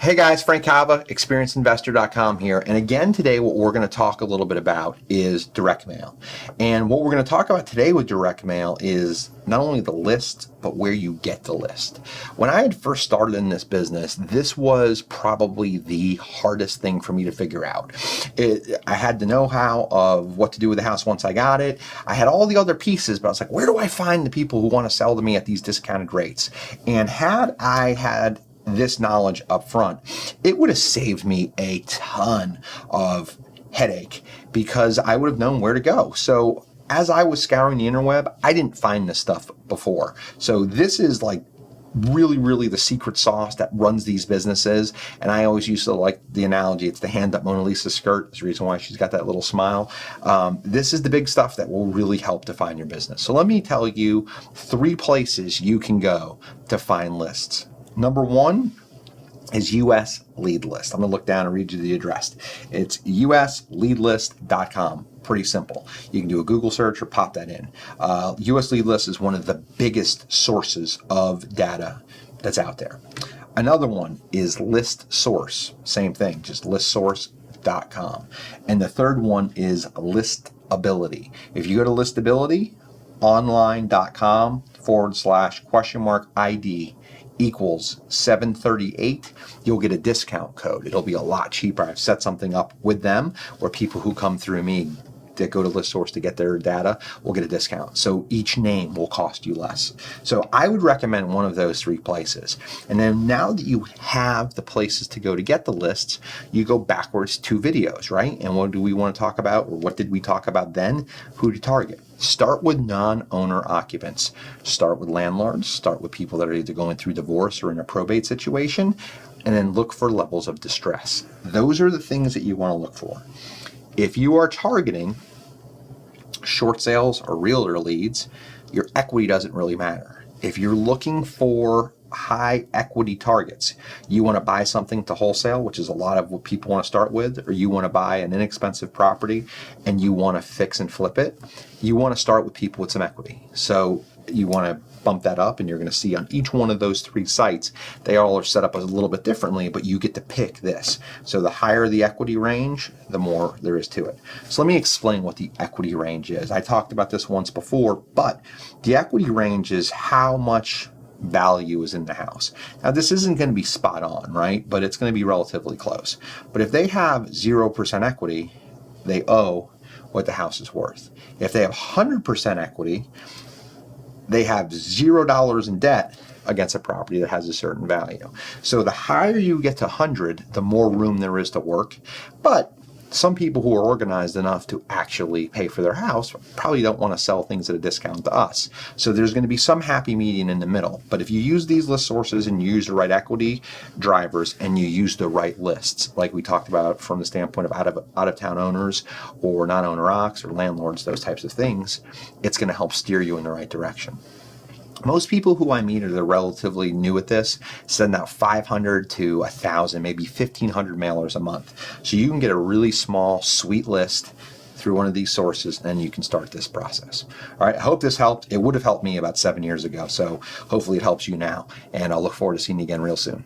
Hey guys, Frank Cava, experiencedinvestor.com here. And again, today what we're going to talk a little bit about is direct mail. And what we're going to talk about today with direct mail is not only the list, but where you get the list. When I had first started in this business, this was probably the hardest thing for me to figure out. I had the know-how of what to do with the house once I got it. I had all the other pieces, but I was like, where do I find the people who want to sell to me at these discounted rates? And had I had this knowledge up front, it would have saved me a ton of headache because I would have known where to go. So as I was scouring the interweb, I didn't find this stuff before. So this is like really the secret sauce that runs these businesses. And I always used to like the analogy, it's the hand up Mona Lisa skirt. That's the reason why she's got that little smile. This is the big stuff that will really help define your business. So let me tell you 3 places you can go to find lists. Number 1 is US Lead List. I'm going to look down and read you the address. It's usleadlist.com. Pretty simple. You can do a Google search or pop that in. US Lead List is one of the biggest sources of data that's out there. Another one is List Source. Same thing, just listsource.com. And the third one is Listability. If you go to Listability, online.com/?ID equals 738, you'll get a discount code. It'll be a lot cheaper. I've set something up with them where people who come through me that go to ListSource to get their data will get a discount. So each name will cost you less. So I would recommend one of those 3 places. And then now that you have the places to go to get the lists, you go backwards 2 videos, right? And what do we want to talk about? Or what did we talk about then? Who to target. Start with non-owner occupants. Start with landlords. Start with people that are either going through divorce or in a probate situation. And then look for levels of distress. Those are the things that you want to look for. If you are targeting short sales or realtor leads, your equity doesn't really matter. If you're looking for high equity targets, you want to buy something to wholesale, which is a lot of what people want to start with, or you want to buy an inexpensive property and you want to fix and flip it, you want to start with people with some equity. So you want to bump that up, and you're going to see on each one of those 3 sites, they all are set up a little bit differently, but you get to pick this. So the higher the equity range, the more there is to it. So let me explain what the equity range is. I talked about this once before, but the equity range is how much value is in the house. Now this isn't going to be spot on, right? But it's going to be relatively close. But if they have 0% equity, they owe what the house is worth. If they have 100% equity, they have $0 in debt against a property that has a certain value. So the higher you get to 100, the more room there is to work. But some people who are organized enough to actually pay for their house probably don't want to sell things at a discount to us. So there's going to be some happy median in the middle. But if you use these list sources and you use the right equity drivers and you use the right lists, like we talked about from the standpoint of out of town owners or non-owner occs or landlords, those types of things, it's going to help steer you in the right direction. Most people who I meet are they're relatively new at this, send out 500 to 1,000, maybe 1,500 mailers a month. So you can get a really small, sweet list through one of these sources, and you can start this process. All right, I hope this helped. It would have helped me about 7 years ago, so hopefully it helps you now. And I'll look forward to seeing you again real soon.